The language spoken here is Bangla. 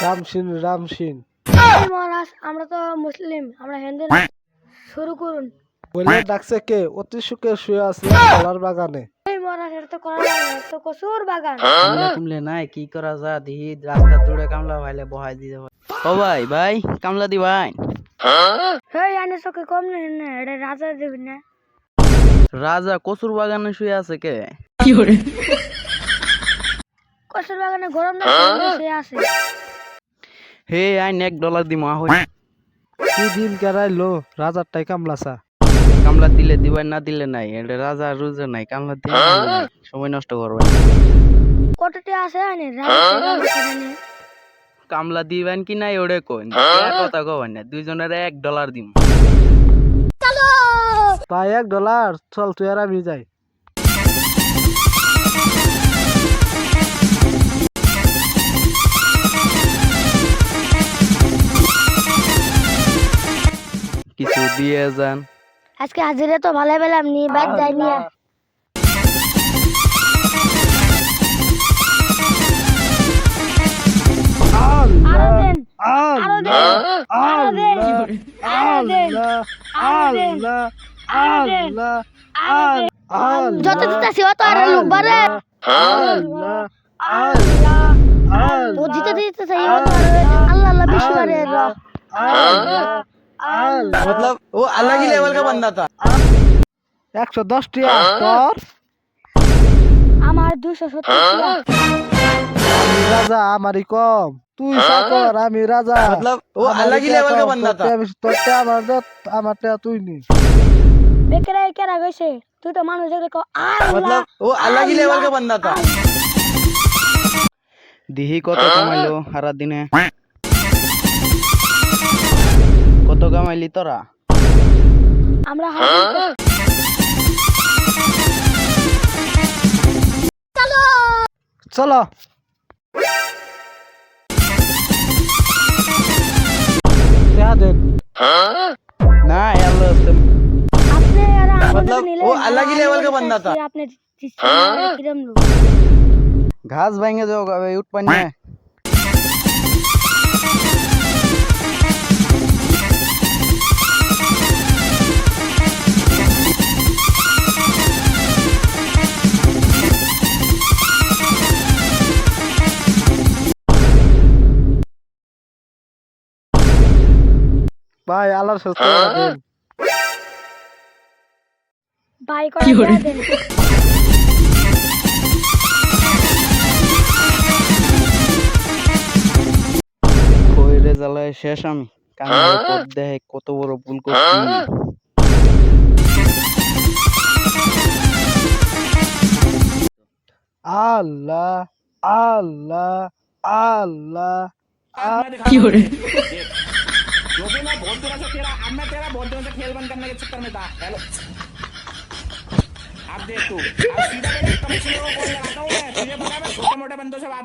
রামসিন রামসিন। এই মহারাজ, আমরা তো মুসলিম, আমরা হিন্দু না। শুরু করুন। বলে ডাকছে কে? অতি সুখে শুয়ে আছে কলার বাগানে। এই মহারাজ, এটা তো কলার বাগান, এটা তো কচুর বাগান। কামলা কুমলে নাই কি করা যা দিহি রাস্তা দূরে কামলা ভাইলে বহাই দিতে হয়। ও ভাই ভাই কামলা দি ভাই। হেই, আনে চোখে কম নেই না, এটা রাজা দেবেন না। রাজা কচুর বাগানে শুয়ে আছে কে? কচুর বাগানে গরম না সে আছে। হে আইন $1 দিমা হই। কি দিন কেরাইলো রাজারটাই কামলাসা। কামলা দিলে দিবাই না দিলে নাই, এটা রাজা রুজে নাই, কামলা দিয়ে সময় নষ্ট করবে। কতটি আছে আনে রাজা কামলা দিবেন কি নাই ওরে কইন, কথা কবেন না, দুইজনের $1 দিম। তাই $1, চল তুই আর আমি যাই। কিছু দিয়ে যান। আজকে হাজিরে তো ভালো পেলাম নি, বাদ যাই নিয়ে। আরো দেন, আরো দেন, আরো দেন, আরো দেন, আরো দেন, আরো দেন, আরো দেন। যত দিতেছি অত আর লোক বাড়ে। তো জিতে দিতে চাই অত আল্লাহ আল্লাহ বেশি বাড়ে। मतलब वो अलग ही लेवल का बंदा था। 110 টিয়া তোর। আমার 270 আমি রাজা, আমারই কম। তুই চাকর, আমি রাজা। मतलब वो अलग ही लेवल का बंदा था। তোরটা আমার দে, আমারটা তুই নি। বেকরা কেরা গেছে, তুই তো মানুষ দেখলে কও मतलब वो अलग ही लेवल का बंदा था। দিহি কত কামাইলো সারা দিনে? কত কামাইলি তোরা? আমরা চলো টিয়া দেন। না আল্লাহ আপনি আর আমাদের मतलब নিলে वो अलग ही लेवल का बंदा था। আপনি কিরম লোক। घास भांगे जो उठ पानी है। ভাই আল্লাহর সুস্থ দেন। ভাই করে দেন। কইরে জ্বালায় শেষ আমি, কান্নার পর দেখে কত বড় ভুল করছি। আল্লাহ আল্লাহ আল্লাহ। की हो रहे जो भी मैं बहुत दिनों से तेरा अब मैं तेरा बहुत दिनों से खेल बंद करने के चक्कर में था। हेलो अब देख तू अब सीधा कम को कॉल लगाता हूँ मैं, तुझे पता है मैं छोटे मोटे बंदों से बात